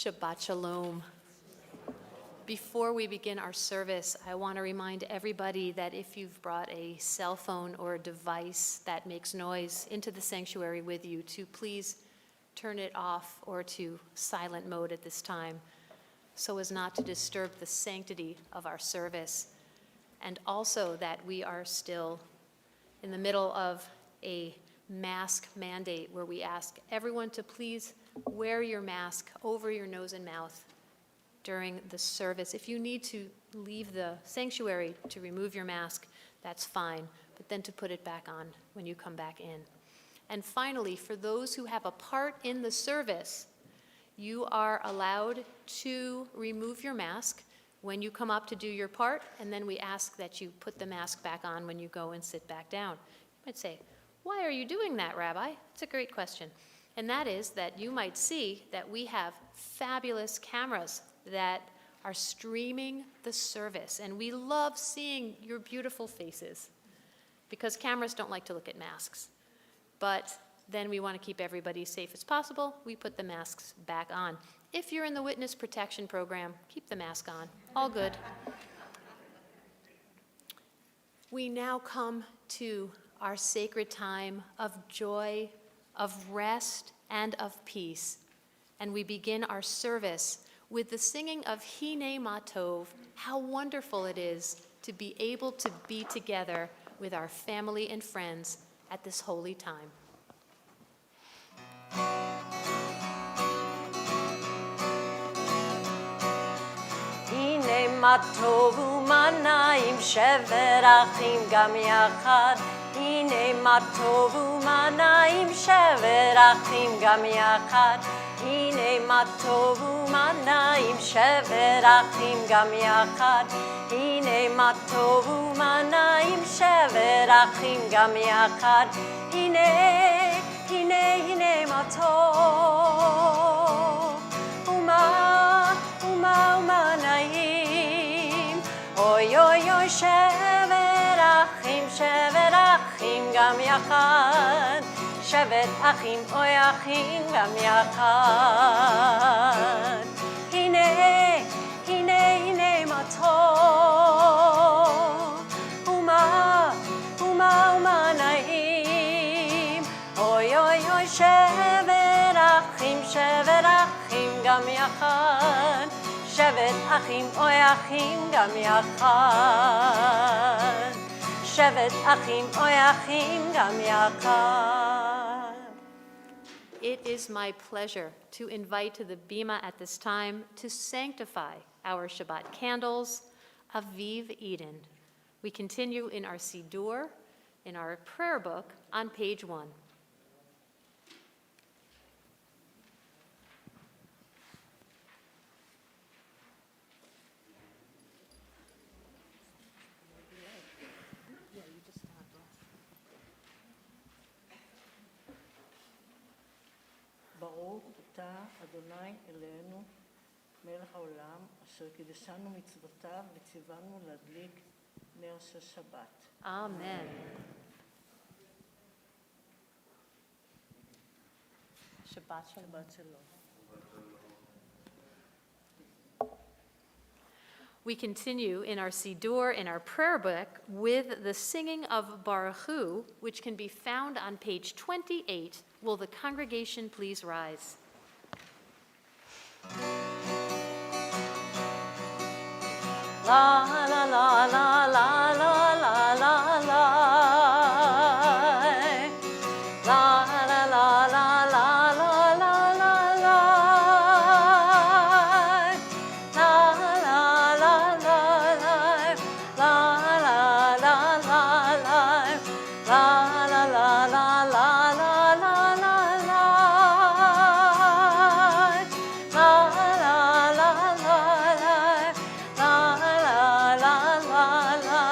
Shabbat Shalom. Before we begin our service, I want to remind everybody that if you've brought a cell phone or a device that makes noise into the sanctuary with you, to please turn it off or to silent mode at this time, so as not to disturb the sanctity of our service. And also that we are still in the middle of a mask mandate where we ask everyone to please wear your mask over your nose and mouth during the service. If you need to leave the sanctuary to remove your mask, that's fine, but then to put it back on when you come back in. And finally, for those who have a part in the service, you are allowed to remove your mask when you come up to do your part, and then we ask that you put the mask back on when you go and sit back down. You might say, "Why are you doing that, Rabbi?" It's a great question. And that is that you might see that we have fabulous cameras that are streaming the service. And we love seeing your beautiful faces because cameras don't like to look at masks. But then we want to keep everybody as safe as possible. We put the masks back on. If you're in the witness protection program, keep the mask on. All good. We now come to our sacred time of joy, of rest, and of peace. And we begin our service with the singing of Hine Ma Tov. How wonderful it is to be able to be together with our family and friends at this holy time. Hine ma tov u'ma na'im shever achim gam yachad. Hine ma tov u'ma na'im shever achim gam yachad. Hine ma tov u'ma na'im shever achim gam yachad. Hine ma tov u'ma na'im shever achim gam yachad. Hine ma tov u'ma na'im. Oy oy oy shever achim gam yachad. Shevet achim oy achim gam yachad. Hine ma tov u'ma na'im. Oy oy oy shevet achim gam yachad. Shevet achim oy achim gam yachad. Shevet achim oy achim gam yachad. It is my pleasure to invite to the bima at this time to sanctify our Shabbat candles, Aviv Eden. We continue in our Siddur, in our prayer book, on page 1. ברוך אתה אדוני אלינו מלך העולם אשר קידשנו מצוותיו וציוונו להדליק נר של שבת. Amen. Shabbat Shalom. We continue in our Siddur, in our prayer book, with the Singing of Barahu, which can be found on page 28. Will the congregation please rise? La la la la la la la la la. La la la la la la la la la. La la la la la. La la la la la. La la la la la la la la la. La la la la la. La la la la la.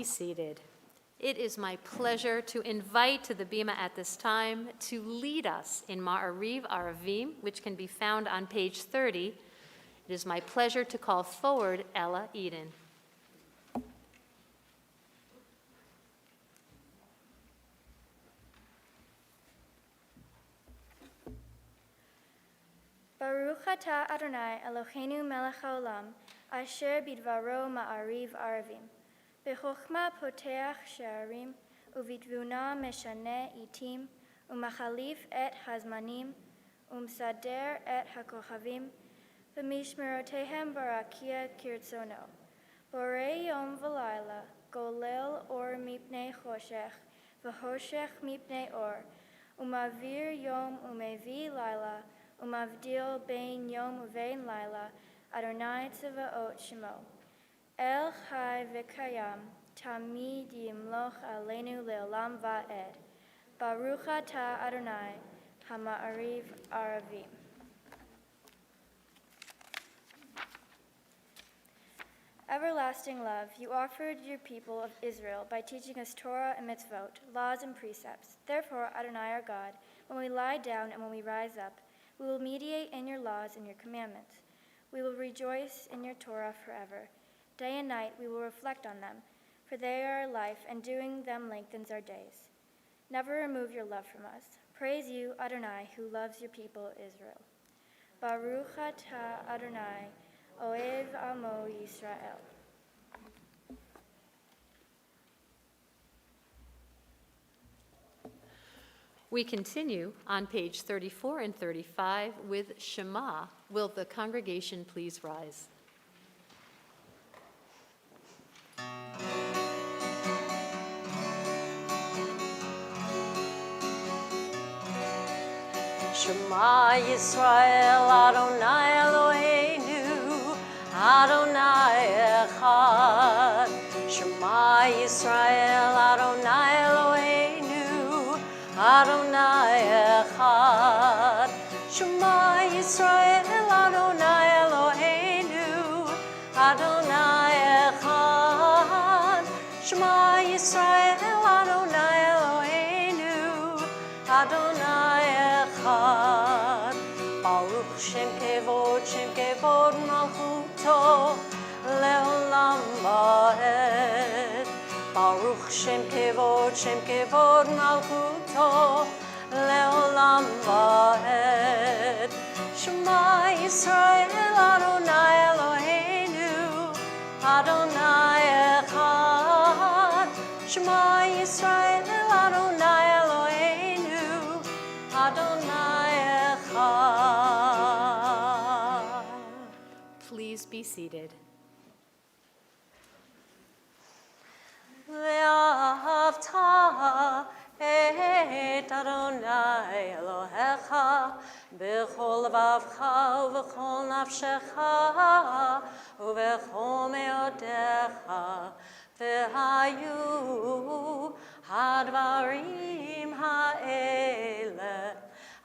be seated. It is my pleasure to invite to the bima at this time to lead us in Ma'ariv Aravim, which can be found on page 30. It is my pleasure to call forward Ella Eden. Baruch atah Adonai Eloheinu melech haolam, asher bidvaro ma'ariv aravim. B'chokhma poteach she'arim, uvitvuna meshane itim, umachalif et hazmanim, umsader et hakochavim, v'mishmerotehem barakia kirtzono. Borei yom v'layla, golel or mipnei choshech, v'hoshech mipnei or, umavir yom umevi layla, umavdil bein yom uvein laila, Adonai tzavaot shemo. El chai v'kayam, tamid yimloch aleinu leolam va'ed. Baruch atah Adonai, hama'ariv aravim. Everlasting love, you offered your people of Israel by teaching us Torah and mitzvot, laws and precepts. Therefore, Adonai our God, when we lie down and when we rise up, we will meditate in your laws and your commandments. We will rejoice in your Torah forever. Day and night we will reflect on them, for they are our life, and doing them lengthens our days. Never remove your love from us. Praise you, Adonai, who loves your people Israel. Baruch atah Adonai, oev amo Yisrael. We continue on page 34 and 35 with Shema. Will the congregation please rise? Shema Yisrael, Adonai Eloheinu, Adonai Echad. Shema Yisrael, Adonai Eloheinu, Adonai Echad. Shema Yisrael, Adonai Eloheinu, Adonai Echad. Shema Yisrael, Adonai Eloheinu, Adonai Echad. Baruch Shem Kevod Malchuto, Leolam Vaed. Baruch Shem Kevod Malchuto, Leolam Vaed. Shema Yisrael, Adonai Eloheinu, Adonai Echad. Shema Yisrael, Adonai Eloheinu, Adonai Echad. Please be seated. Ve'ahavta et Adonai Elohecha b'chol levavcha u'v'chol nafshecha u'v'chol me'odecha ve'hayu hadvarim ha'ele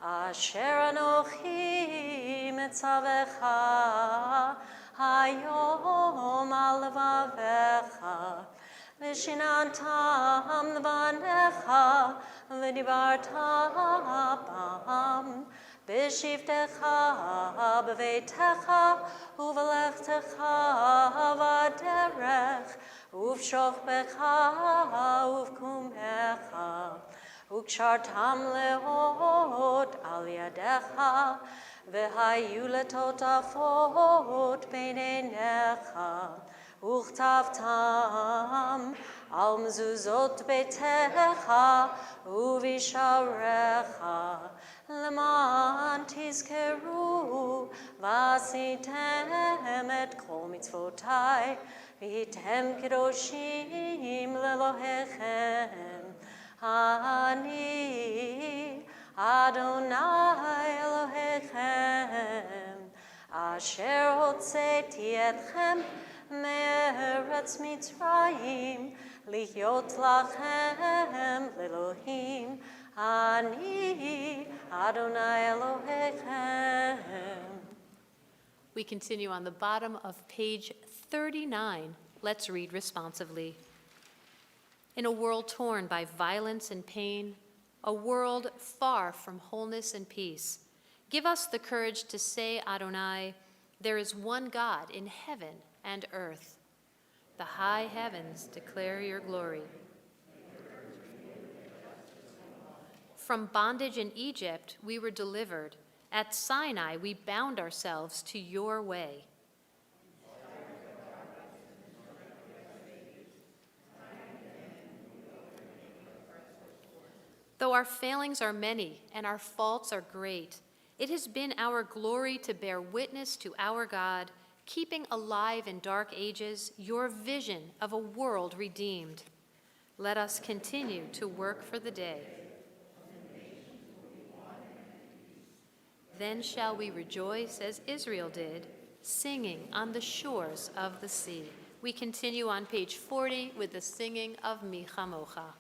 asher anochi mitzavecha hayom al levavecha Vishinantam levanecha, v'dibarta bam, v'shivtecha b'veitecha, u'v'lechtecha v'derech, u'v'shochbecha u'v'kumecha, u'kshartam leot al yadecha, v'hayu letotafot beinenecha, Uchtavtam al mezuzot betecha uvisharecha leman tizkeru vasitem et kol mitzvotai v'hitem kedoshim lelohechem ani Adonai Elohechem asher hotzeti etchem Me'eretz Mitzrayim, lihyot lachem lelohim, ani Adonai Elohechem. We continue on the bottom of page 39. Let's read responsively. In a world torn by violence and pain, a world far from wholeness and peace, give us the courage to say, Adonai, there is one God in heaven and earth. The high heavens declare your glory. From bondage in Egypt, we were delivered. At Sinai, we bound ourselves to your way. Though our failings are many and our faults are great, it has been our glory to bear witness to our God, keeping alive in dark ages your vision of a world redeemed. Let us continue to work for the day. Then shall we rejoice as Israel did, singing on the shores of the sea. We continue on page 40 with the singing of Mi Chamocha.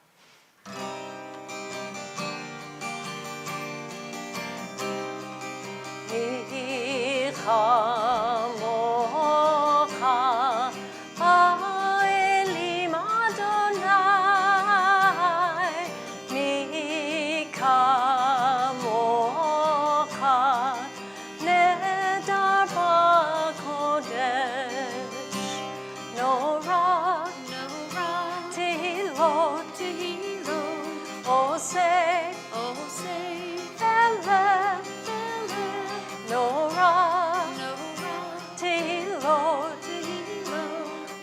Mi Chamocha, Ha'elim Adonai, Mi Chamocha, Nedar B'Kodesh, Norah, Tehilot, Oseh, Eleh, Norah, Tehilot,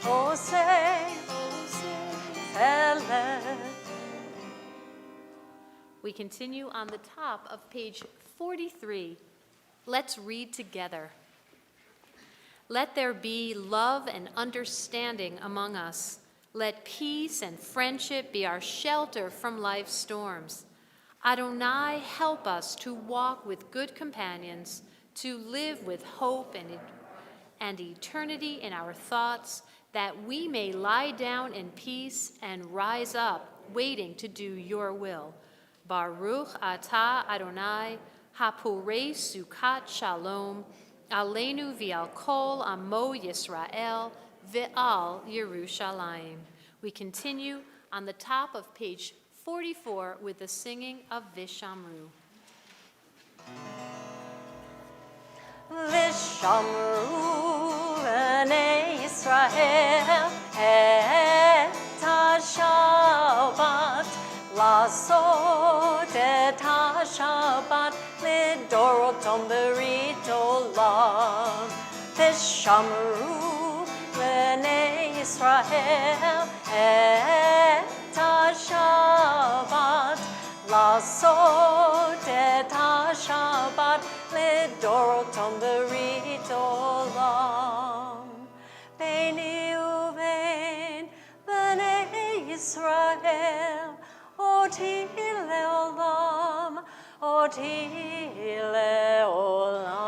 Oseh, Eleh. We continue on the top of page 43. Let's read together. Let there be love and understanding among us. Let peace and friendship be our shelter from life's storms. Adonai, help us to walk with good companions, to live with hope and eternity in our thoughts, that we may lie down in peace and rise up, waiting to do your will. Baruch atah Adonai, hapurei sukat shalom, aleinu v'al kol amo Yisrael, ve'al Yerushalayim. We continue on the top of page 44 with the singing of Vishamru. Vishamru b'nei Yisrael et ha-Shabbat, לעשות את השבת לדורותם ברית עולם. ושמרו בני ישראל את השבת, לעשות את השבת לדורותם ברית עולם. ביני ובין בני ישראל אותי לעולם, אותי לעולם.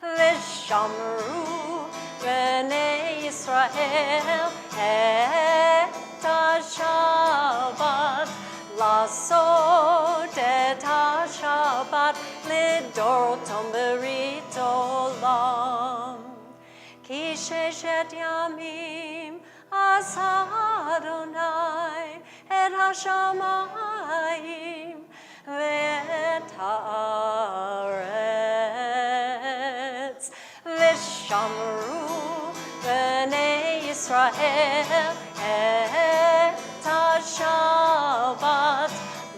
ושמרו בני ישראל את השבת, לעשות את השבת לדורותם ברית עולם. כי 6 ימים עשה אדוני את השמיים ואת הארץ. ושמרו בני ישראל את השבת,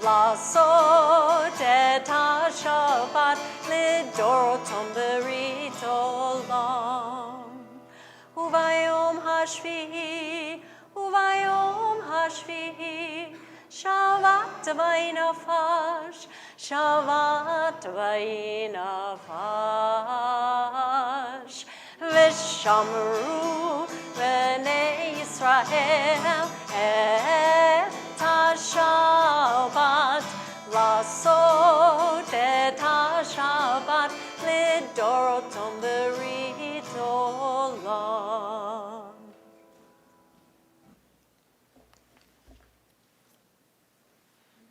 לעשות את השבת לדורותם ברית עולם. וביום השביעי, וביום השביעי, שבת ויהי נפש, שבת ויהי נפש. ושמרו בני ישראל את השבת, לעשות את השבת לדורותם ברית עולם.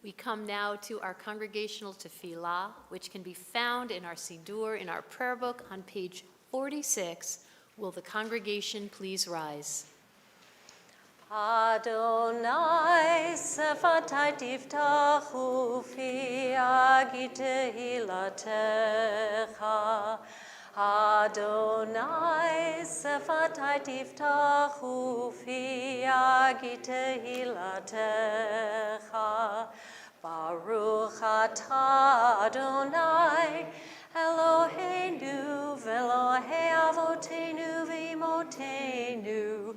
We come now to our Congregational Tofila, which can be found in our Siddur, in our prayer book on page 46. Will the congregation please rise? Adonai sefatai tiftachu fi agitehilatecha. Adonai sefatai tiftachu fi agitehilatecha. Baruch atah Adonai Eloheinu ve'Elohei avotenu v'imotenu.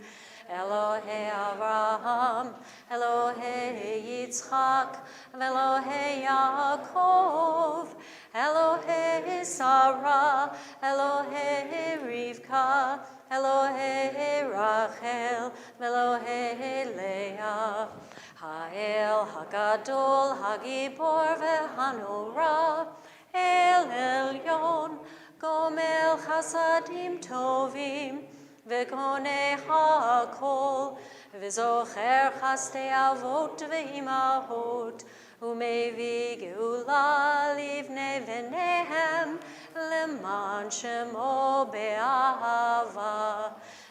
Elohei Avraham, Elohei Yitzchak, Elohei Yaakov, Elohei Sarah, Elohei Rivka, Elohei Rachel, Elohei Leah. Ha'el Hagadol, Hagibor ve'Hanora, El Elyon, Gomel Chasadim Tovim, V'konei hakol, v'zocher chastei avot v'imahot, u'mevi geula livnei v'nehem, leman shemo be'ahava.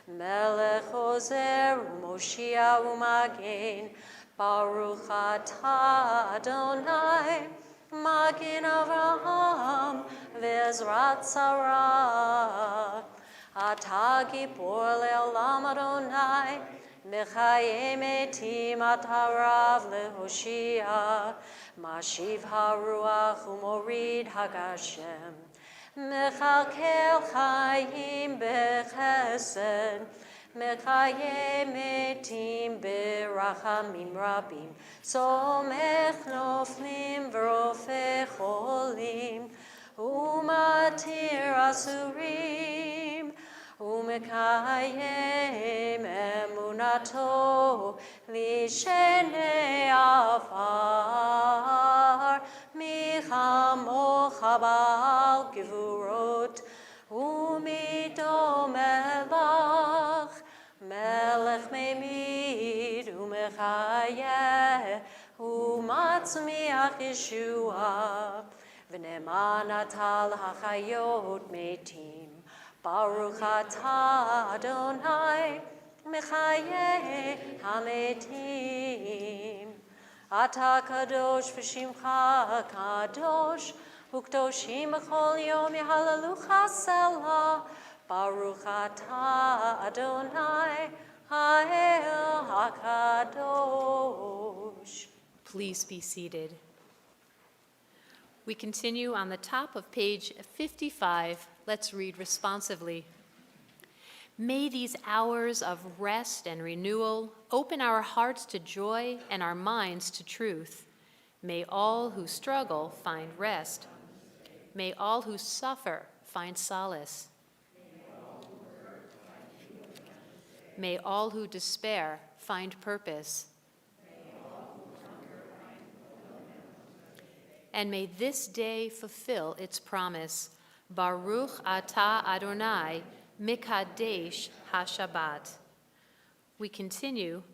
Melech ozer u'moshia u'magen, Baruch atah Adonai, Magen Avraham, v'ezrat Sarah. Atah gibor le'olam Adonai, mechayei metim atarav lehoshia, mashiv haruach u'morid hagashem, mechalkel chayim bechesed, mechayei metim berachamim rabim, somech noflim v'rofeh cholim, u'matir asurim, Umekayem emunato lishenei afar michamo chabal gevurot umito melach melech memid umechayeh umatzmiach Yeshua v'neman atal hachayot metim. Baruch atah Adonai, mechayeh hametim. Atah kadosh v'shimcha kadosh, ukdoshim b'chol yom yehalalucha selah. Baruch atah Adonai, ha'el hakadosh. Please be seated. We continue on the top of page 55. Let's read responsively. May these hours of rest and renewal open our hearts to joy and our minds to truth. May all who struggle find rest. May all who suffer find solace. May all who despair find purpose. And may this day fulfill its promise. Baruch atah Adonai mikadesh haShabbat. We continue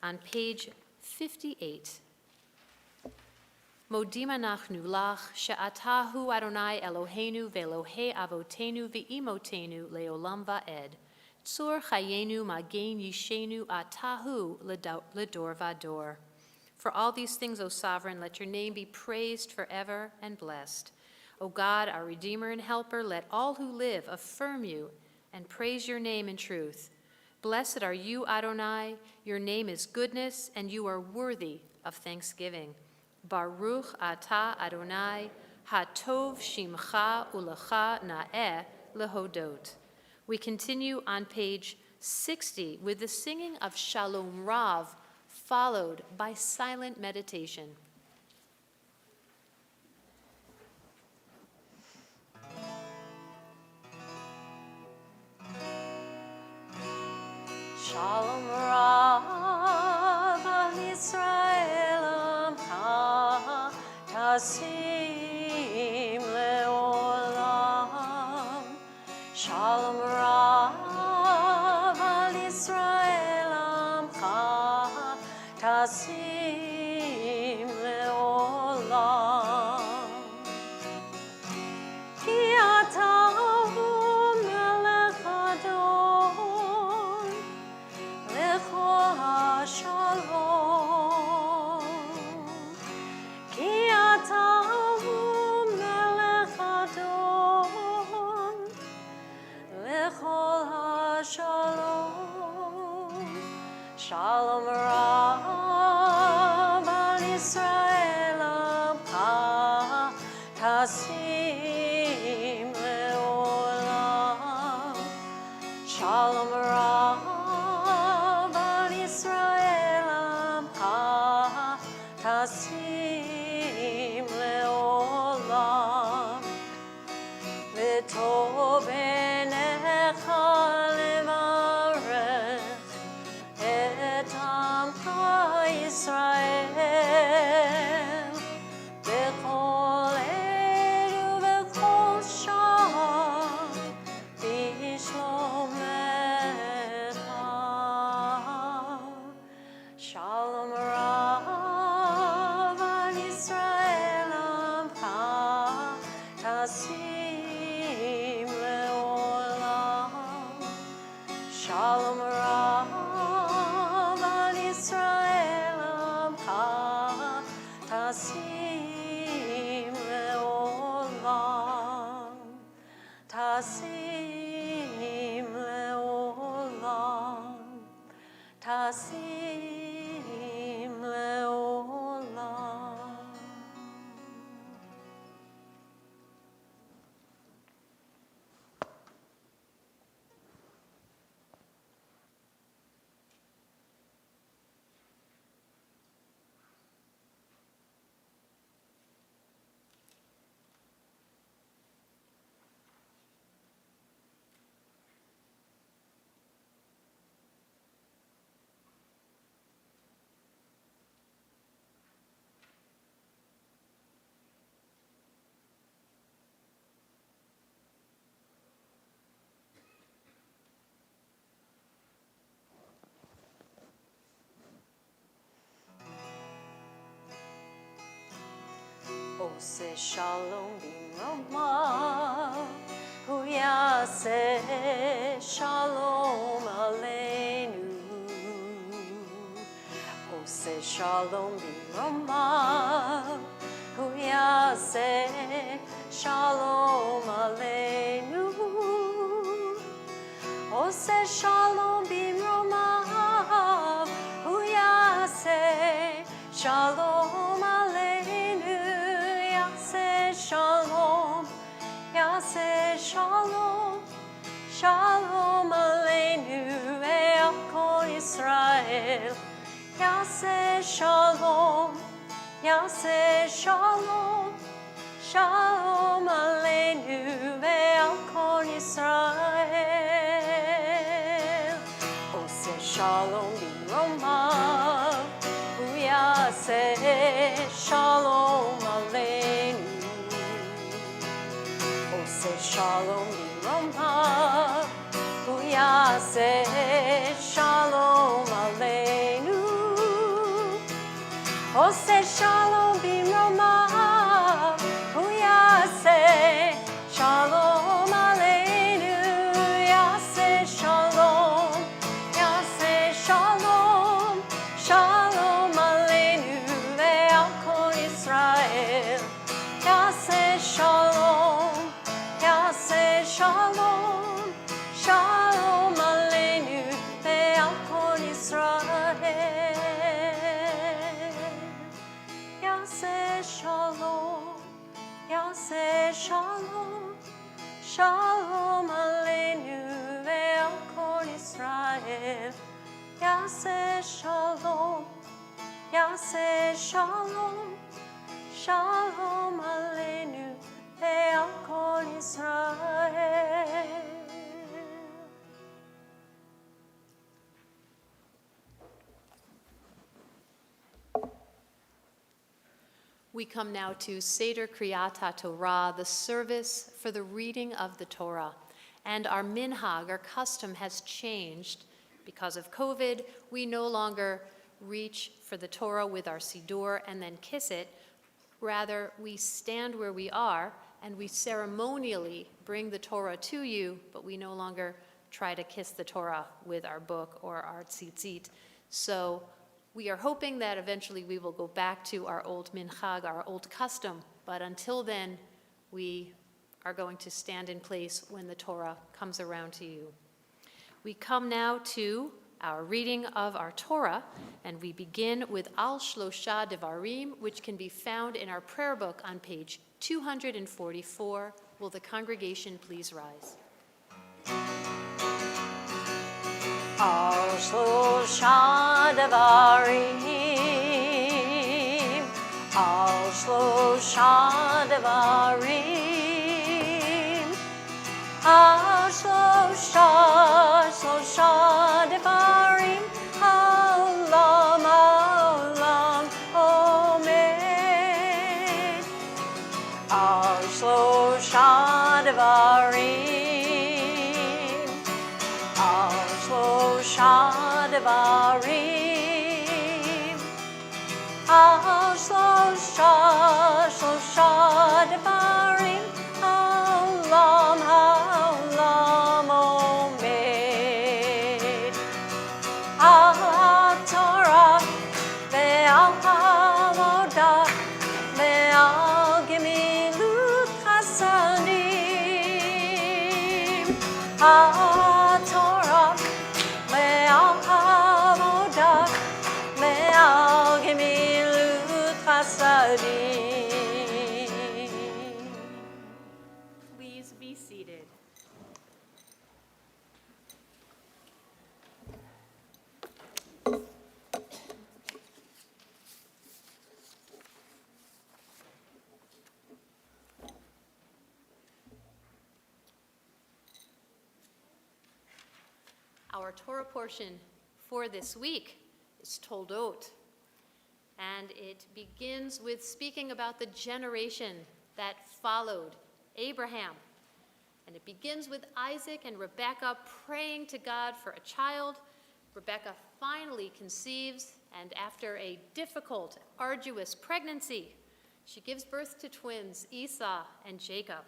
on page 58. Modim anachnu lach she'atahu Adonai Eloheinu ve'Elohei avotenu ve'imotenu leolam va'ed. Tzur chayenu magen yishenu atahu ledor vador. For all these things, O Sovereign, let your name be praised forever and blessed. O God, our Redeemer and Helper, let all who live affirm you and praise your name in truth. Blessed are you, Adonai. Your name is goodness, and you are worthy of thanksgiving. Baruch atah Adonai, hatov shimcha ulecha na'eh lehodot. We continue on page 60 with the singing of Shalom Rav, followed by silent meditation. Shalom Rav al Yisrael amcha tasim leolam. Shalom Rav al Yisrael amcha tasim Shalom Rav al Yisrael Amcha Tasim Leolam. Shalom Rav al Yisrael Amcha Tasim Leolam. V'tov b'necha levarech et amcha Yisrael b'chol ed ub'chol shah b'shlom lecha. Shalom Rav al Yisrael amcha tasim leolam. Shalom Rav al Yisrael amcha tasim leolam. Tasim leolam. Tasim leolam. Ose shalom b'mromav, hu yaseh shalom aleinu. Ose shalom b'mromav, hu yaseh shalom aleinu. Ose shalom b'mromav, hu yaseh shalom aleinu. Shalom, Yaseh Shalom, Shalom Aleinu ve'al kol Yisrael. Yaseh Shalom, Yaseh Shalom, Shalom Aleinu ve'al kol Yisrael. Oseh Shalom b'mromav, hu yaseh Shalom Aleinu. Oseh shalom b'mromav, hu yaseh shalom aleinu. Oseh shalom b'mromav, hu yaseh shalom aleinu. Yaseh shalom, yaseh shalom, shalom aleinu ve'al kol Yisrael. Yaseh shalom, Yaseh shalom, shalom aleinu ve'al kol Yisrael. Yaseh shalom, Yaseh shalom, shalom aleinu ve'al kol Yisrael. Yaseh shalom, Yaseh shalom, shalom aleinu ve'al kol Yisrael. We come now to Seder Kriyat HaTorah, the service for the reading of the Torah. And our minhag, our custom, has changed. Because of COVID, we no longer reach for the Torah with our siddur and then kiss it. Rather, we stand where we are and we ceremonially bring the Torah to you, but we no longer try to kiss the Torah with our book or our tzitzit. So we are hoping that eventually we will go back to our old minchag, our old custom, but until then, we are going to stand in place when the Torah comes around to you. We come now to our reading of our Torah, and we begin with Al Shlosha Devarim, which can be found in our prayer book on page 244. Will the congregation please rise? Al Shlosha Devarim, Al Shlosha Devarim, Al Shlosha Devarim, Olam, Olam, Omed. Al Shlosha Devarim, Al Shlosha Devarim, Al Shlosha Devarim, Olam, Olam, Omed. Al Torah ve'al Avodah ve'al Gemilut Chasadim. Al Torah ve'al Avodah ve'al Gemilut Chasadim. Please be seated. Our Torah portion for this week is Toldot, and it begins with speaking about the generation that followed Abraham. And it begins with Isaac and Rebekah praying to God for a child. Rebekah finally conceives, and after a difficult, arduous pregnancy, she gives birth to twins, Esau and Jacob.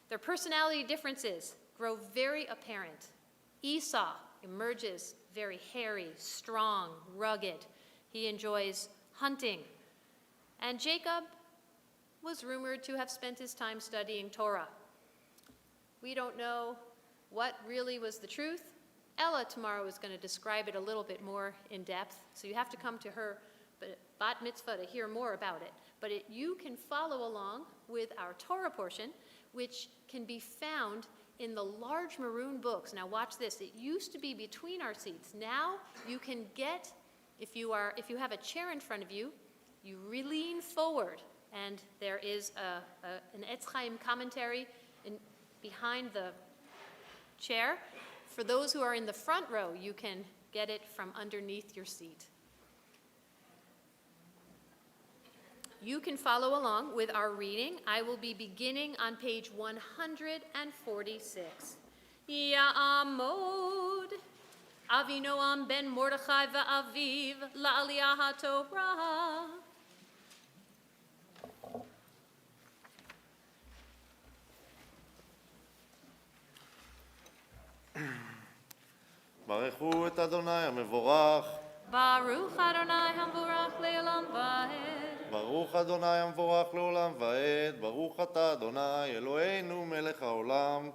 Their personality differences grow very apparent. Esau emerges very hairy, strong, rugged. He enjoys hunting. And Jacob was rumored to have spent his time studying Torah. We don't know what really was the truth. Ella tomorrow is going to describe it a little bit more in depth, so you have to come to her bat mitzvah to hear more about it. But you can follow along with our Torah portion, which can be found in the large maroon books. Now watch this. It used to be between our seats. Now you can get, if you have a chair in front of you, you lean forward, and there is an Etz Chaim commentary behind the chair. For those who are in the front row, you can get it from underneath your seat. You can follow along with our reading. I will be beginning on page 146. Ya'amod Avinoam ben Mordechai va'aviv la'aliyah ha'Torah. ברכו את אדוני המבורך. Baruch Adonai hamvorach le'olam va'ed. ברוך אדוני המבורך לעולם ועד. ברוך אתה אדוני אלוהינו מלך העולם,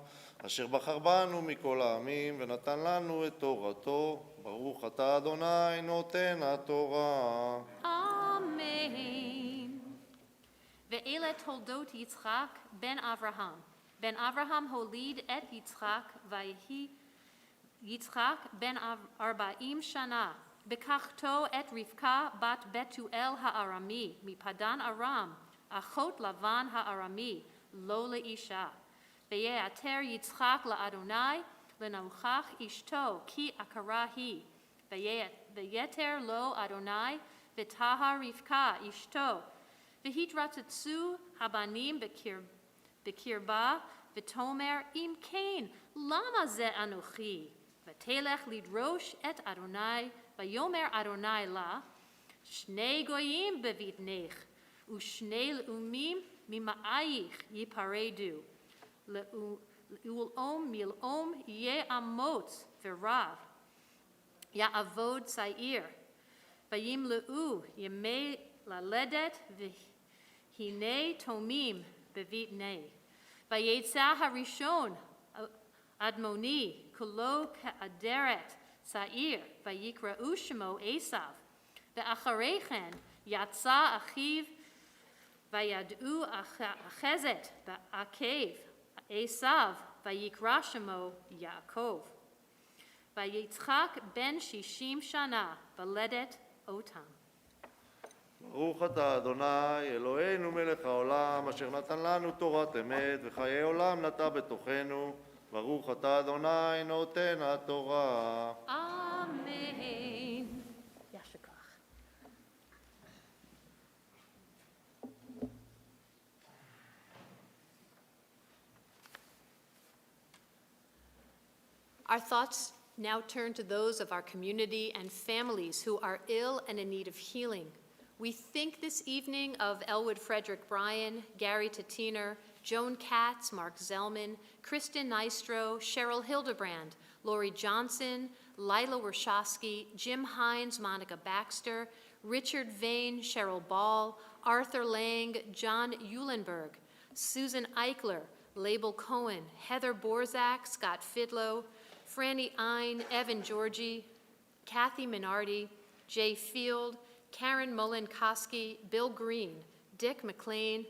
אשר בחר בנו מכל העמים ונתן לנו את תורתו. ברוך אתה אדוני נותן התורה. Amen. Ve'ele toldot Yitzchak ben Avraham. Ben Avraham holid et Yitzchak vayhi Yitzchak ben 40 shana. Bekachto et Rivka bat Betuel ha'arami, mipadan Aram, achot Lavan ha'arami, lo le'isha. Ve'ye'ater Yitzchak la'Adonai, le'nauchach ishto, ki akara hi. Ve'yeter lo Adonai, ve'taha Rivka ishto. Ve'hidratetsu habanim bekirba, ve'tomer im kain, lama ze anochi. Ve'telech lidrosh et Adonai, Vayomer Adonai la, Shnei goyim bevitnech, Ushnei le'umim mima'ayich yiparedu, Le'ul'om mil'om ye'amot v'rav, Ya'avod sa'ir, Vayim le'u yemei laledet v'hinei tomim bevitnei, Vayetza harishon Admoni kulo ka'aderet, צעיר, ויקראו שמו עשיו. ואחרי כן יצא אחיו, וידעו אחזת בעקב עשיו, ויקרא שמו יעקב. ויצחק בן 60 שנה בלדת אותם. ברוך אתה אדוני אלוהינו מלך העולם אשר נתן לנו תורת אמת וחיי עולם נטע בתוכנו. ברוך אתה אדוני נותן התורה. אמן. יישר כוח. Our thoughts now turn to those of our community and families who are ill and in need of healing. We think this evening of Elwood Frederick Bryan, Gary Tatiner, Joan Katz, Mark Zellman, Kristen Nystro, Cheryl Hildebrand, Lori Johnson, Lila Warshawski, Jim Hines, Monica Baxter, Richard Vane, Cheryl Ball, Arthur Lang, John Eulenberg, Susan Eichler, Label Cohen, Heather Borzak, Scott Fidlow, Franny Ein, Evan Georgie, Kathy Minardi, Jay Field, Karen Mullen-Koski, Bill Green, Dick McLean,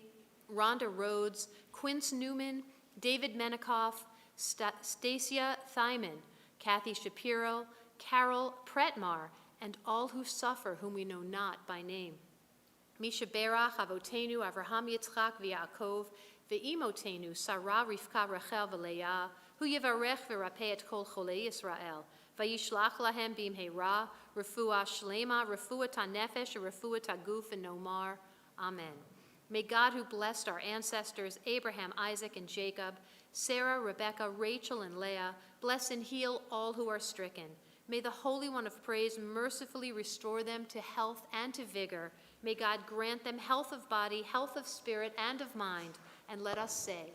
Rhonda Rhodes, Quince Newman, David Menikoff, Stacia Thyman, Kathy Shapiro, Carol Pretmar, and all who suffer whom we know not by name. Misha Berach, Avotenu, Avraham Yitzchak v'Yaakov, ve'imotenu, Sarah, Rivka, Rachel, v'Leah, hu yivarech v'rapeh et kol cholei Yisrael, v'yishlach lahem b'imheira, refuah shlema, refuah tanefesh, refuah taguf, and nomar. Amen. May God, who blessed our ancestors, Abraham, Isaac, and Jacob, Sarah, Rebekah, Rachel, and Leah, bless and heal all who are stricken. May the Holy One of Praise mercifully restore them to health and to vigor. May God grant them health of body, health of spirit, and of mind. And let us say,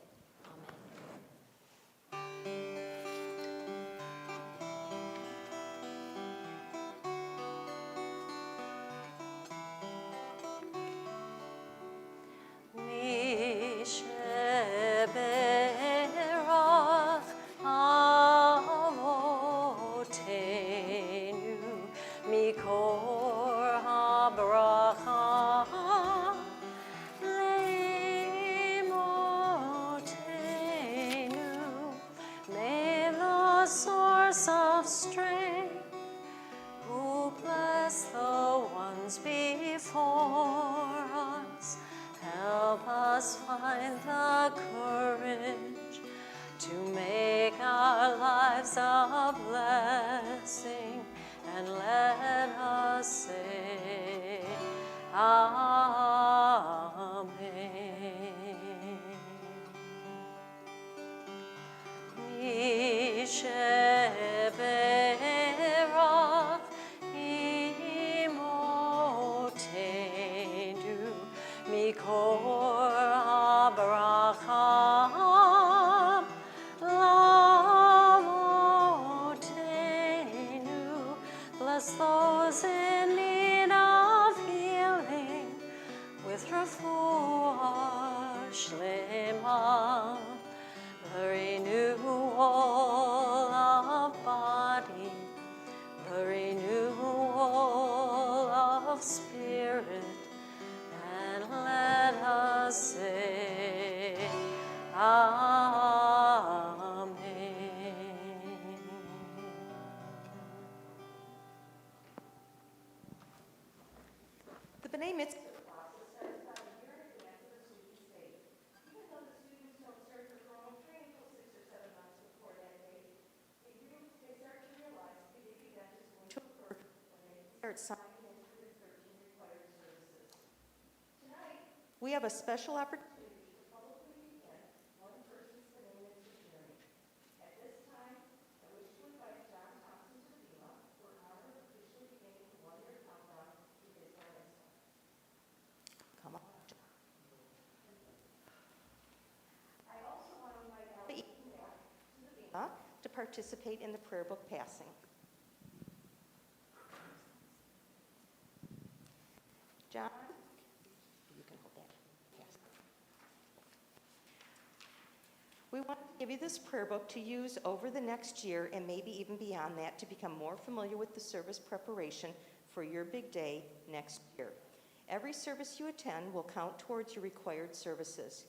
we have a special opportunity to publicly begin one person's B'nai Mitzvah journey. At this time, I wish to invite John Thompson Tofila for honor of officially beginning the one-year countdown to his Bar Mitzvah. Come on, John. I also want to invite Ellie to participate in the prayer book passing. John? We want to give you this prayer book to use over the next year and maybe even beyond that to become more familiar with the service preparation for your big day next year. Every service you attend will count towards your required services.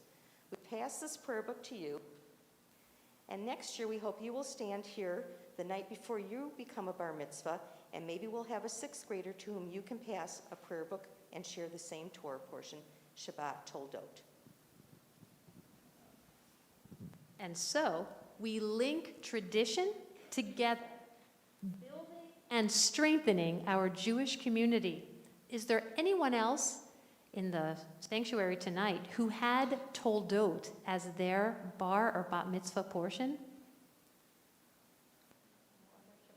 We pass this prayer book to you, and next year we hope you will stand here the night before you become a bar mitzvah, and maybe we'll have a sixth grader to whom you can pass a prayer book and share the same Torah portion, Shabbat Toldot. And so we link tradition together, building and strengthening our Jewish community. Is there anyone else in the sanctuary tonight who had Toldot as their bar or bat mitzvah portion?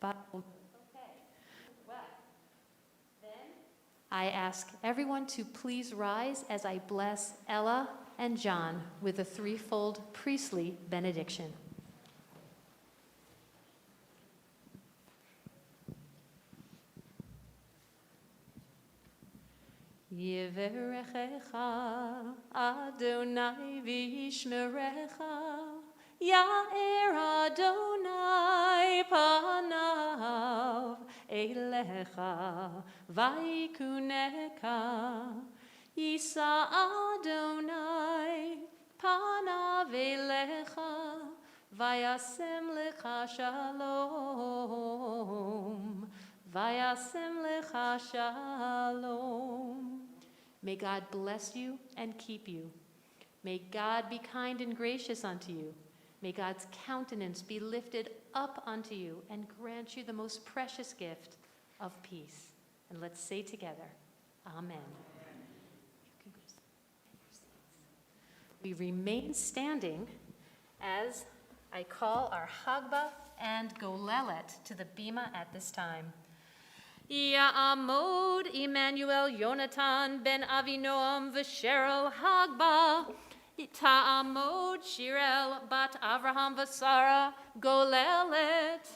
Okay. Well, then I ask everyone to please rise as I bless Ella and John with a threefold priestly benediction. Yivarechecha Adonai v'yishmerecha, Ya'er Adonai panav elecha v'yikuneka, Yisa Adonai panav elecha v'yasem lecha shalom, v'yasem lecha shalom. May God bless you and keep you. May God be kind and gracious unto you. May God's countenance be lifted up unto you and grant you the most precious gift of peace. And let's say together, Amen. We remain standing as I call our Hagba and Golelet to the bima at this time. Ya'amod Emmanuel Yonatan ben Avinoam v'Cheryl Hagba. Ta'amod Shirel bat Avraham v'Sara Golelet.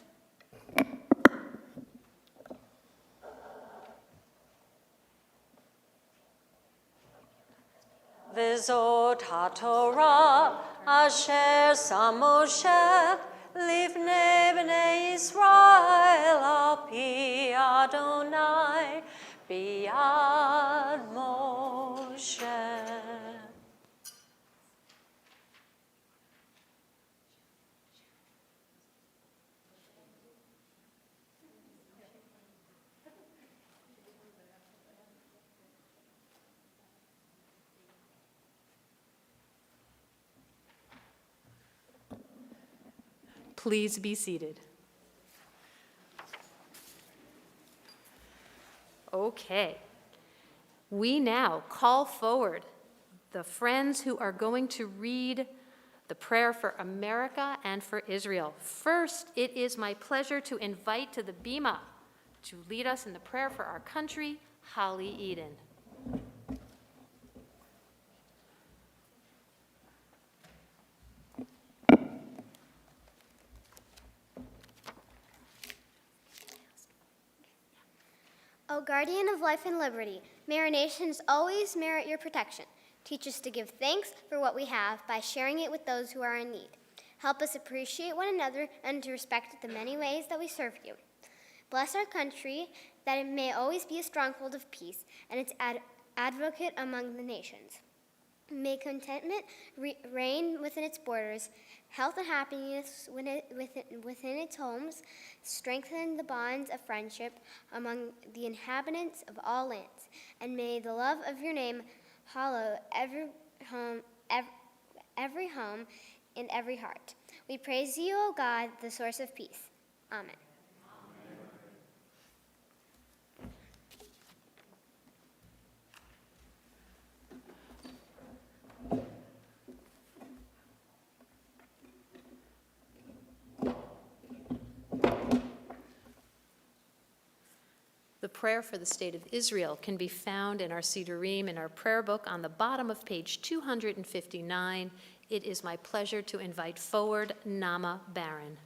V'zot haTorah asher sam Moshe Livnei b'nei Yisrael al pi Adonai biyad Moshe. Please be seated. Okay. We now call forward the friends who are going to read the prayer for America and for Israel. First, it is my pleasure to invite to the bima to lead us in the prayer for our country, Holly Eden. O guardian of life and liberty, may our nations always merit your protection. Teach us to give thanks for what we have by sharing it with those who are in need. Help us appreciate one another and to respect the many ways that we serve you. Bless our country, that it may always be a stronghold of peace and its advocate among the nations. May contentment reign within its borders, health and happiness within its homes, strengthen the bonds of friendship among the inhabitants of all lands, and may the love of your name hallow every home and every heart. We praise you, O God, the source of peace. Amen. The prayer for the state of Israel can be found in our Sidurim, in our prayer book on the bottom of page 259. It is my pleasure to invite forward Nama Baron.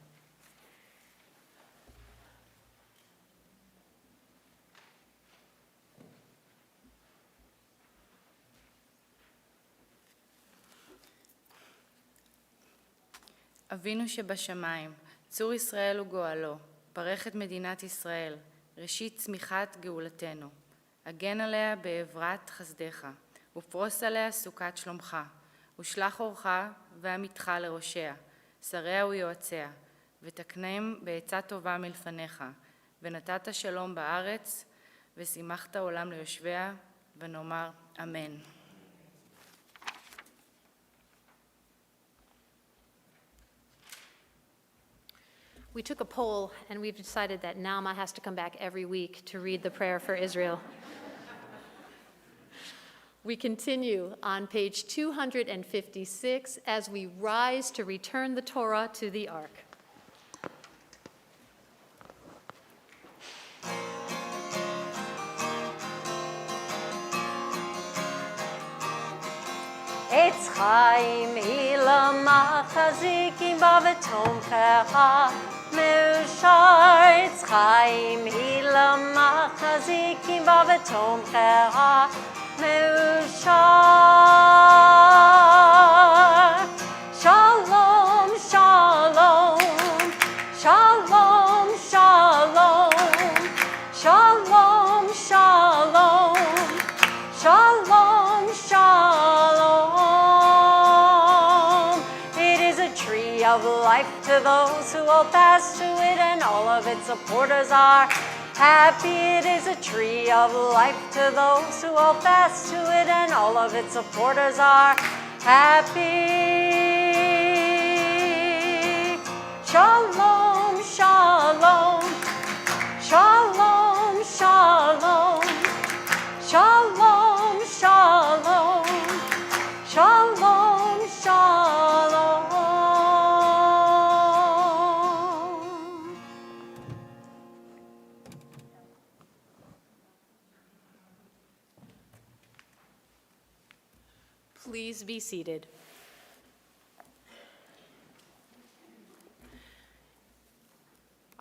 אבינו שבשמיים, צור ישראל וגואלו, ברך את מדינת ישראל, ראשית צמיחת גאולתנו. הגן עליה בעברת חסדך, ופרוס עליה סוכת שלומך, ושלח אורך ועמיתך לראשיה, שריה ויועציה, ותקנם בעצה טובה מלפניך, ונתת שלום בארץ, ושימחת עולם ליושביה, ונאמר אמן. We took a poll, and we've decided that Naama has to come back every week to read the prayer for Israel. We continue on page 256 as we rise to return the Torah to the ark. Etz Chaim ilama chazikim ba v'tomchecha me'ushar. Etz Chaim ilama chazikim ba v'tomchecha me'ushar. Shalom, shalom, shalom, shalom, shalom, shalom, shalom, shalom. It is a tree of life to those who will pass to it, and all of its supporters are happy. It is a tree of life to those who will pass to it, and all of its supporters are happy. Shalom, shalom, shalom, shalom, shalom, shalom, shalom, shalom. Please be seated.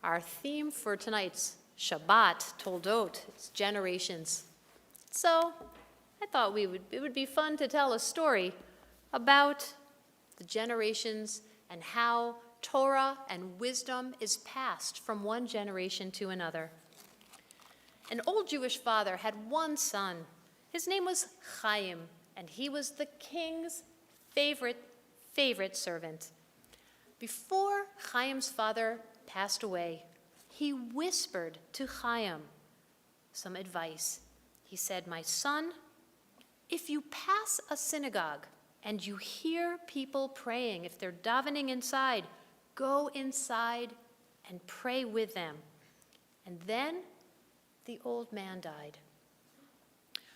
Our theme for tonight's Shabbat, Toldot, is generations. So I thought it would be fun to tell a story about the generations and how Torah and wisdom is passed from one generation to another. An old Jewish father had one son. His name was Chaim, and he was the king's favorite servant. Before Chaim's father passed away, he whispered to Chaim some advice. He said, "My son, if you pass a synagogue and you hear people praying, if they're davening inside, go inside and pray with them." And then the old man died.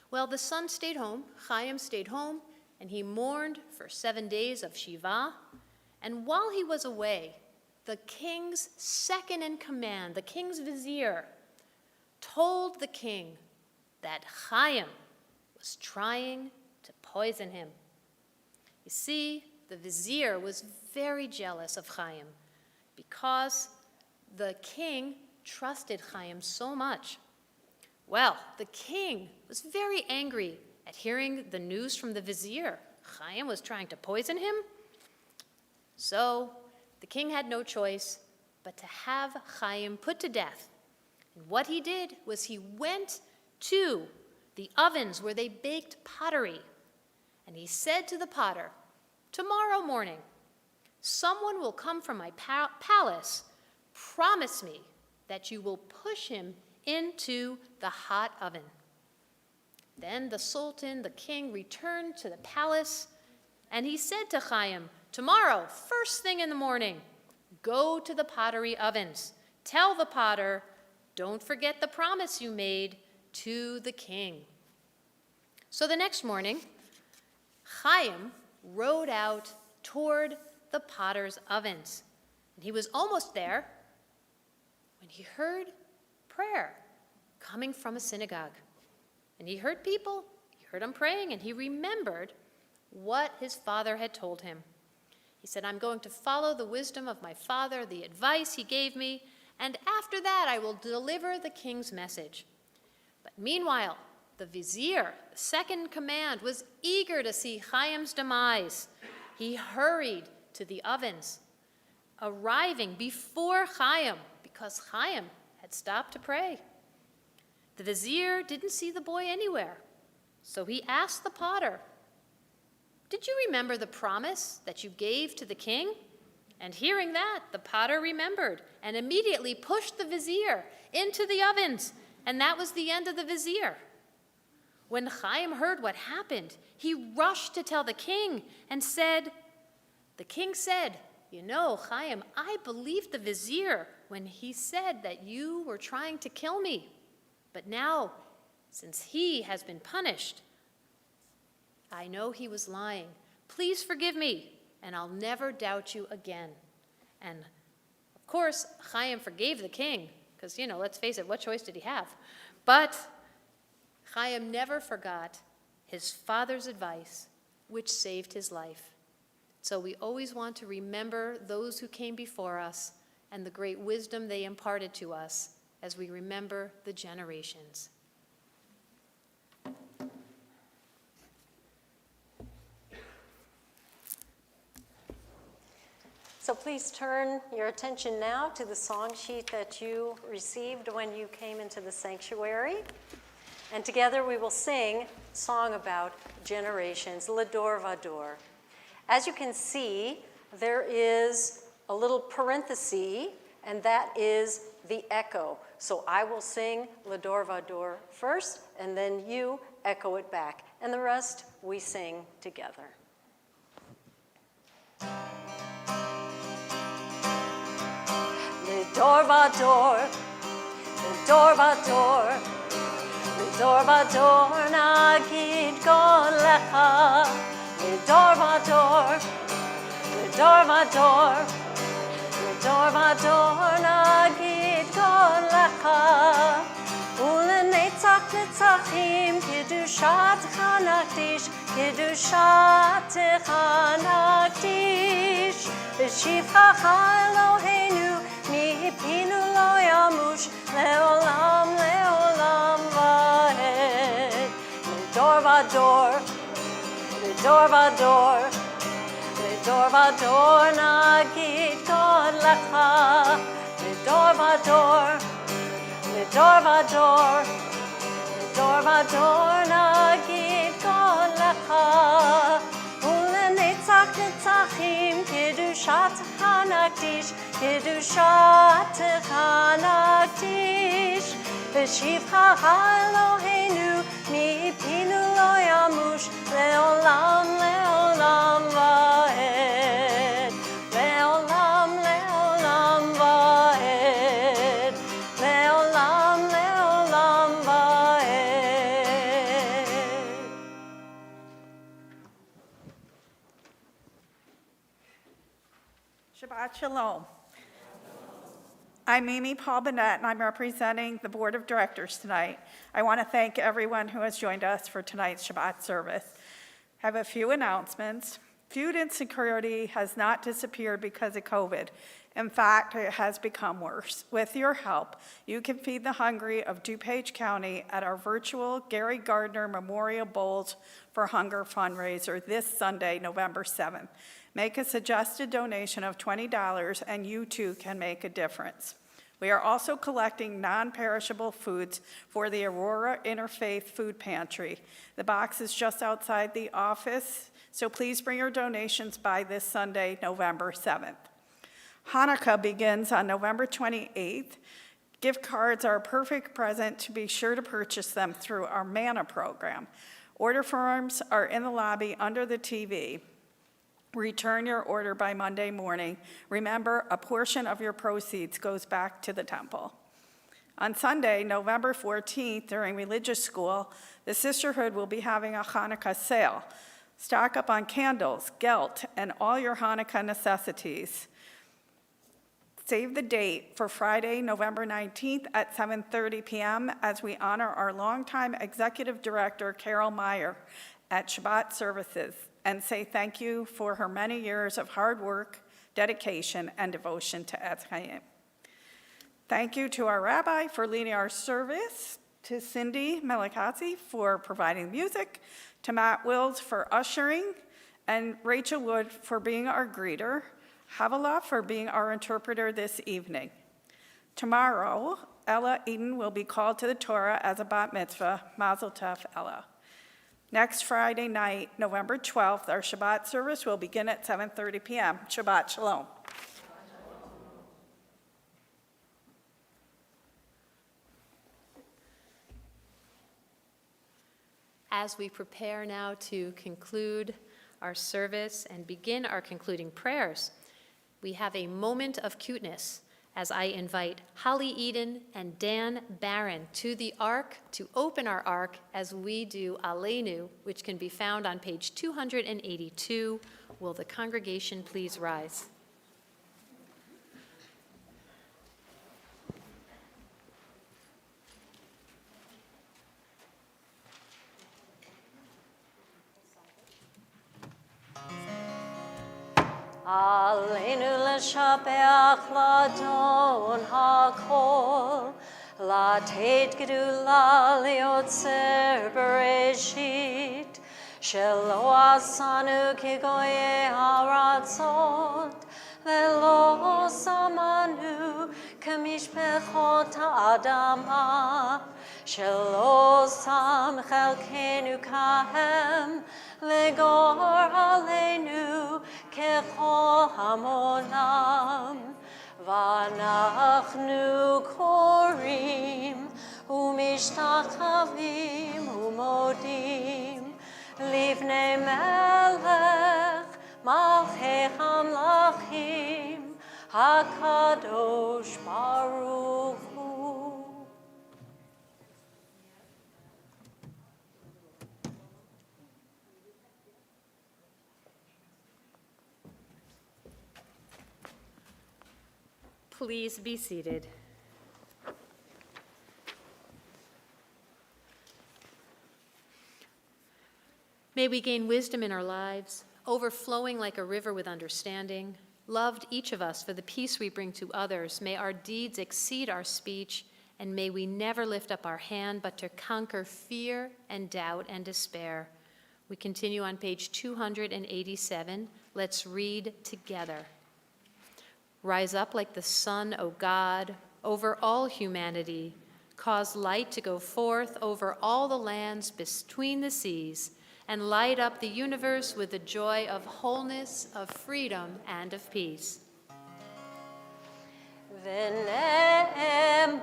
Well, the son stayed home, Chaim stayed home, and he mourned for 7 days of Shiva. And while he was away, the king's second in command, the king's vizier, told the king that Chaim was trying to poison him. You see, the vizier was very jealous of Chaim because the king trusted Chaim so much. Well, the king was very angry at hearing the news from the vizier. Chaim was trying to poison him. So the king had no choice but to have Chaim put to death. And what he did was he went to the ovens where they baked pottery. And he said to the potter, "Tomorrow morning, someone will come from my palace. Promise me that you will push him into the hot oven." Then the sultan, the king, returned to the palace, and he said to Chaim, "Tomorrow, first thing in the morning, go to the pottery ovens. Tell the potter, don't forget the promise you made to the king." So the next morning, Chaim rode out toward the potter's ovens. And he was almost there when he heard prayer coming from a synagogue. And he heard people, he heard them praying, and he remembered what his father had told him. He said, "I'm going to follow the wisdom of my father, the advice he gave me, and after that I will deliver the king's message." But meanwhile, the vizier, the second in command, was eager to see Chaim's demise. He hurried to the ovens. arriving before Chaim, because Chaim had stopped to pray. The vizier didn't see the boy anywhere, so he asked the potter, "Did you remember the promise that you gave to the king?" And hearing that, the potter remembered and immediately pushed the vizier into the ovens, and that was the end of the vizier. When Chaim heard what happened, he rushed to tell the king and said, the king said, "You know, Chaim, I believed the vizier when he said that you were trying to kill me. But now, since he has been punished, I know he was lying. Please forgive me, and I'll never doubt you again." And of course, Chaim forgave the king, because, let's face it, what choice did he have? But Chaim never forgot his father's advice, which saved his life. So we always want to remember those who came before us and the great wisdom they imparted to us as we remember the generations. So please turn your attention now to the song sheet that you received when you came into the sanctuary. And together we will sing a song about generations, Lador Vador. As you can see, there is a little parenthesis, and that is the echo. So I will sing Lador Vador first, and then you echo it back. And the rest we sing together. Lador Vador, Lador Vador, Lador Vador nagid kol lecha. Lador Vador, Lador Vador, Lador Vador nagid kol lecha. Ulenetzach netzachim kedushatecha nakdish, kedushatecha nakdish. V'shivchacha Eloheinu mipinu lo yamush leolam leolam vaed. Lador Vador, Lador Vador, Lador Vador nagid kol lecha. Lador Vador, Lador Vador, Lador Vador nagid kol lecha. Ulenetzach netzachim kedushatecha nakdish, kedushatecha nakdish. V'shivchacha Eloheinu mipinu lo yamush leolam leolam vaed. Leolam leolam vaed. Leolam leolam vaed. Shabbat Shalom. I'm Amy Paul Bennett, and I'm representing the Board of Directors tonight. I want to thank everyone who has joined us for tonight's Shabbat service. I have a few announcements. Food insecurity has not disappeared because of COVID. In fact, it has become worse. With your help, you can feed the hungry of DuPage County at our virtual Gary Gardner Memorial Bowls for Hunger fundraiser this Sunday, November 7th. Make a suggested donation of $20 and you too can make a difference. We are also collecting non-perishable foods for the Aurora Interfaith Food Pantry. The box is just outside the office, so please bring your donations by this Sunday, November 7th. Hanukkah begins on November 28th. Gift cards are a perfect present, to be sure to purchase them through our Manna program. Order forms are in the lobby under the TV. Return your order by Monday morning. Remember, a portion of your proceeds goes back to the temple. On Sunday, November 14th, during religious school, the Sisterhood will be having a Hanukkah sale. Stock up on candles, gelt, and all your Hanukkah necessities. Save the date for Friday, November 19th at 7:30 p.m. as we honor our longtime Executive Director, Carol Meyer, at Shabbat services, and say thank you for her many years of hard work, dedication, and devotion to Etz Chaim. Thank you to our rabbi for leading our service, to Cindy Melikazi for providing music, to Matt Wills for ushering, and Rachel Wood for being our greeter. Havilah for being our interpreter this evening. Tomorrow, Ella Eden will be called to the Torah as a bat mitzvah. Mazel tov, Ella. Next Friday night, November 12th, our Shabbat service will begin at 7:30 p.m. Shabbat Shalom. As we prepare now to conclude our service and begin our concluding prayers, we have a moment of cuteness as I invite Holly Eden and Dan Barron to the ark to open our ark as we do Aleinu, which can be found on page 282. Will the congregation please rise? Aleinu l'shapeach l'adon hakol, לתת גדולה ליוצר בראשית, שלא עשנו כגויי הארצות, ולא שמנו כמשפחות האדמה, שלא שם חלקנו כהם, לגור עלינו ככל המונם. ואנחנו קוראים ומשתחווים ומודים לפני מלך מלכי המלכים הקדוש ברוך הוא. Please be seated. May we gain wisdom in our lives, overflowing like a river with understanding, loved each of us for the peace we bring to others. May our deeds exceed our speech, and may we never lift up our hand but to conquer fear and doubt and despair. We continue on page 287. Let's read together. Rise up like the sun, O God, over all humanity. Cause light to go forth over all the lands between the seas, and light up the universe with the joy of wholeness, of freedom, and of peace. ונאמר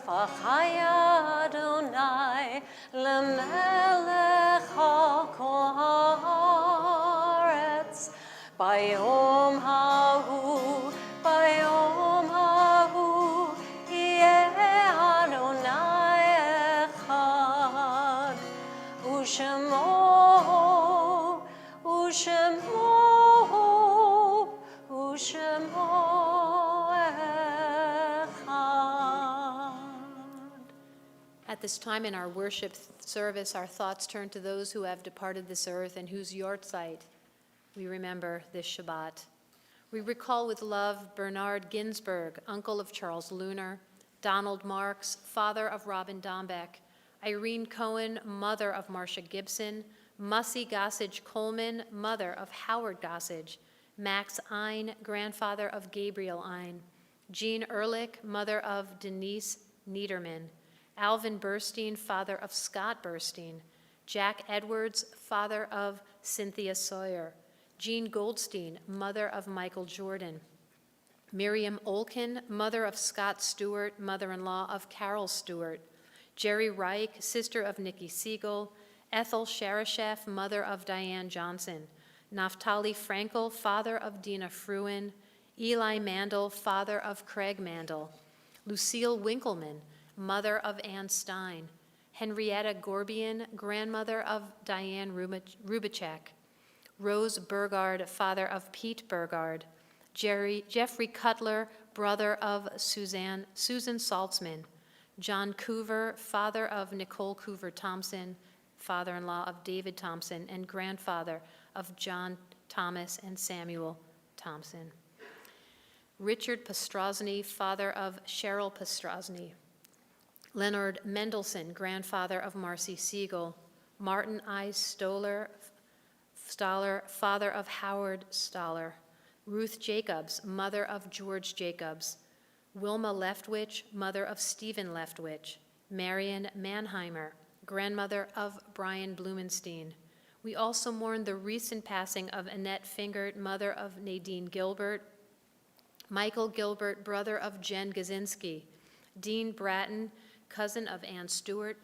וחיה אדוני למלך על כל הארץ ביום ההוא יהיה אדוני אחד ושמו At this time in our worship service, our thoughts turn to those who have departed this earth and whose yortzeit we remember this Shabbat. We recall with love Bernard Ginsberg, uncle of Charles Lunar, Donald Marks, father of Robin Dombeck, Irene Cohen, mother of Marcia Gibson, Mussy Gossage Coleman, mother of Howard Gossage, Max Ein, grandfather of Gabriel Ein, Jean Ehrlich, mother of Denise Niederman, Alvin Burstein, father of Scott Burstein, Jack Edwards, father of Cynthia Sawyer, Jean Goldstein, mother of Michael Jordan, Miriam Olkin, mother of Scott Stewart, mother-in-law of Carol Stewart, Jerry Reich, sister of Nikki Siegel, Ethel Sharashef, mother of Diane Johnson, Naftali Frankel, father of Dina Fruin, Eli Mandel, father of Craig Mandel, Lucille Winkleman, mother of Ann Stein, Henrietta Gorbian, grandmother of Diane Rubicek, Rose Burgard, father of Pete Burgard, Jeffrey Cutler, brother of Susan Saltzman, John Coover, father of Nicole Coover Thompson, father-in-law of David Thompson, and grandfather of John Thomas and Samuel Thompson. Richard Pastrozny, father of Cheryl Pastrozny, Leonard Mendelson, grandfather of Marcy Siegel, Martin I. Stoller, father of Howard Stoller, Ruth Jacobs, mother of George Jacobs. Wilma Leftwich, mother of Stephen Leftwich. Marion Mannheimer, grandmother of Brian Blumenstein. We also mourn the recent passing of Annette Fingert, mother of Nadine Gilbert. Michael Gilbert, brother of Jen Gazinski. Dean Bratton, cousin of Ann Stewart.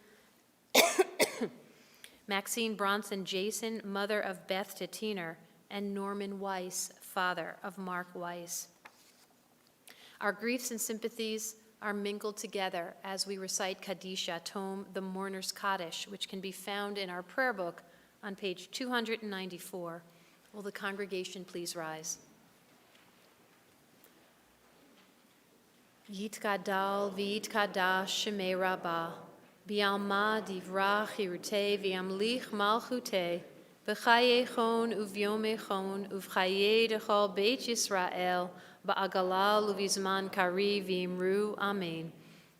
Maxine Bronson Jason, mother of Beth Tatiner, and Norman Weiss, father of Mark Weiss. Our griefs and sympathies are mingled together as we recite Kadisha, Tome, the Mourner's Kaddish, which can be found in our prayer book on page 294. Will the congregation please rise? Yitkadal v'yitkadash shemei rabbah, bi'alma divra chirutei v'yamlich malchutei, b'chayechon uv'yomechon uv'chayei dechol beit Yisrael, ba'agalal uv'izman kari v'imru amen.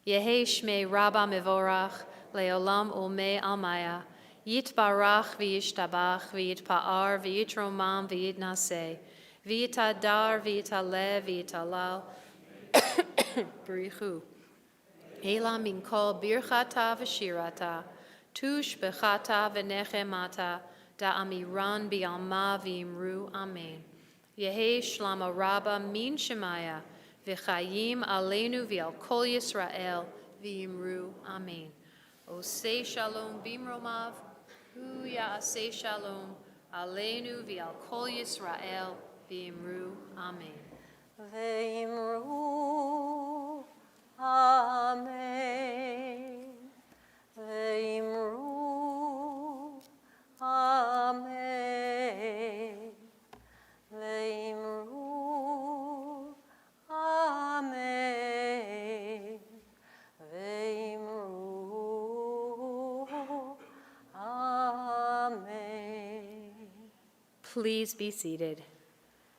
Yehi shmei rabbah mevorach, leolam olmei almaya, yitbarach v'yishtabach v'yitpa'ar v'yitromam v'yitnaseh, v'yitadar v'yitalev v'yitalal, Barichu. Ela min kol birchata v'shirata, tush bechata v'nechemata, da amiran bi'alma v'imru amen. Yehi shlama rabba min shemaya, v'chayim aleinu v'al kol Yisrael v'imru amen. Osei shalom bimromav, hu ya'asei shalom, aleinu v'al kol Yisrael v'imru amen. Ve'imru, amen. Ve'imru, amen. Ve'imru, amen. Ve'imru, amen. Please be seated.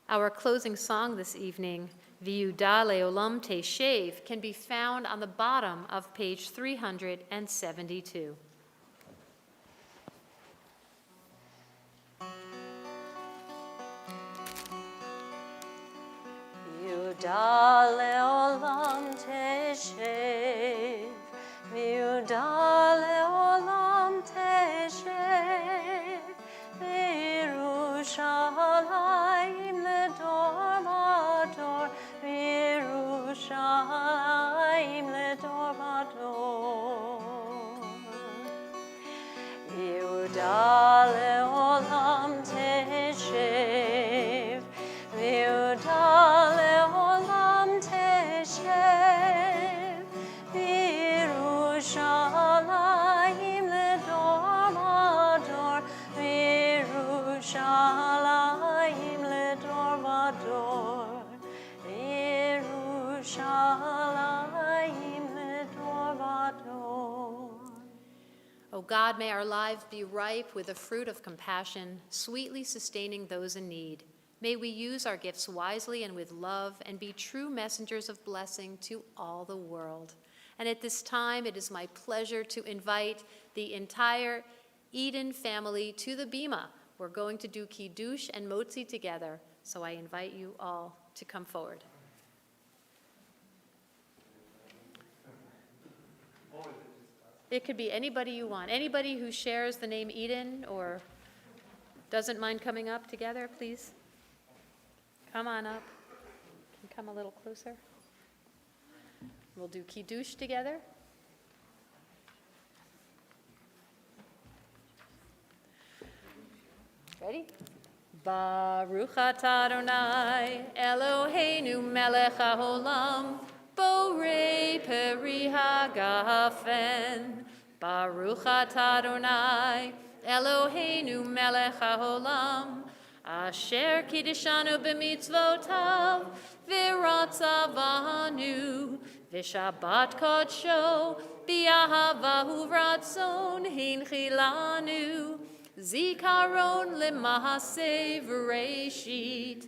Our closing song this evening, V'yuda leolam teshev, can be found on the bottom of page 372. V'yuda leolam teshev, v'yuda leolam teshev, v'Yerushalayim ledor vador, v'Yerushalayim ledor vador. V'yuda leolam teshev, v'yuda leolam teshev, v'Yerushalayim ledor vador, v'Yerushalayim ledor vador, v'Yerushalayim ledor vador. O God, may our lives be ripe with the fruit of compassion, sweetly sustaining those in need. May we use our gifts wisely and with love and be true messengers of blessing to all the world. And at this time, it is my pleasure to invite the entire Eden family to the Bima. We're going to do Kiddush and Motzi together, so I invite you all to come forward. It could be anybody you want. Anybody who shares the name Eden or doesn't mind coming up together, please. Come on up. Can you come a little closer? We'll do Kiddush together. Ready? Baruch atah Adonai, Eloheinu melech haolam, borei peri hagafen. Baruch atah Adonai, Eloheinu melech haolam, asher kiddishanu b'mitzvotav, v'ratzavanu, v'shabbat kodsho, b'ahavahu v'ratzon hinchilanu, zikaron lemahaseh v'reishit,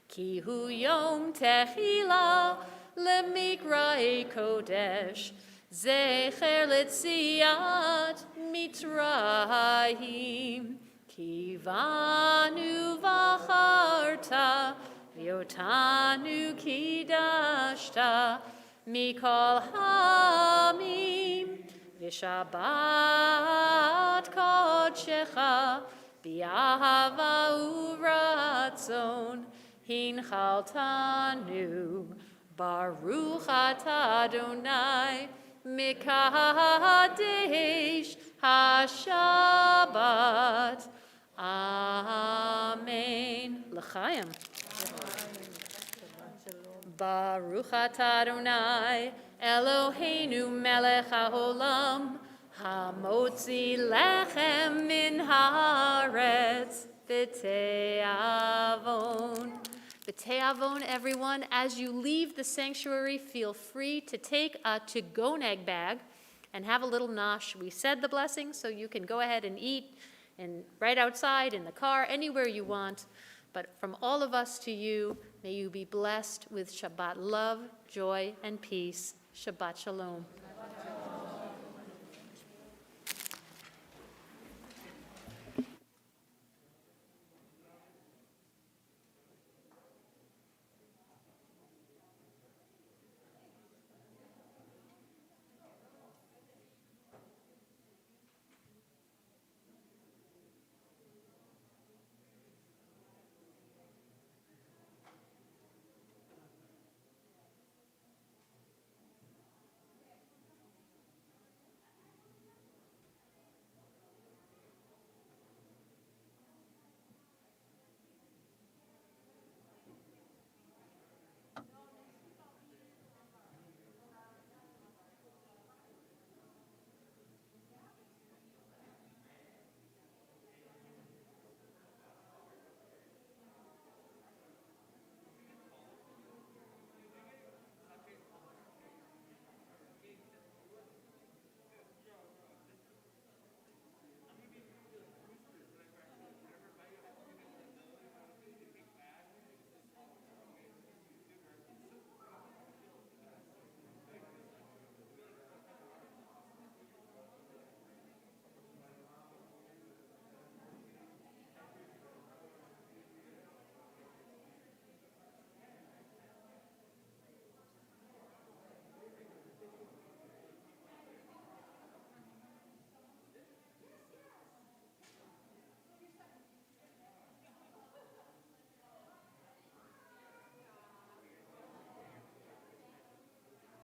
ki hu yom tehila lemikra'e kodesh, zecher letziat mitzrayim, ki vanu v'acharta Yotanu kidashta mikol hamim v'shabbat kodshecha b'ahava uratzon hinchaltanu baruch atah Adonai mikadesh hashabbat. Amen. L'chaim. Baruch atah Adonai Eloheinu melech haolam hamotzi lechem min haaretz b'te'avon. B'te'avon, everyone, as you leave the sanctuary, feel free to take a to-go nag bag and have a little nosh. We said the blessing, so you can go ahead and eat and right outside, in the car, anywhere you want. But from all of us to you, may you be blessed with Shabbat love, joy, and peace. Shabbat shalom.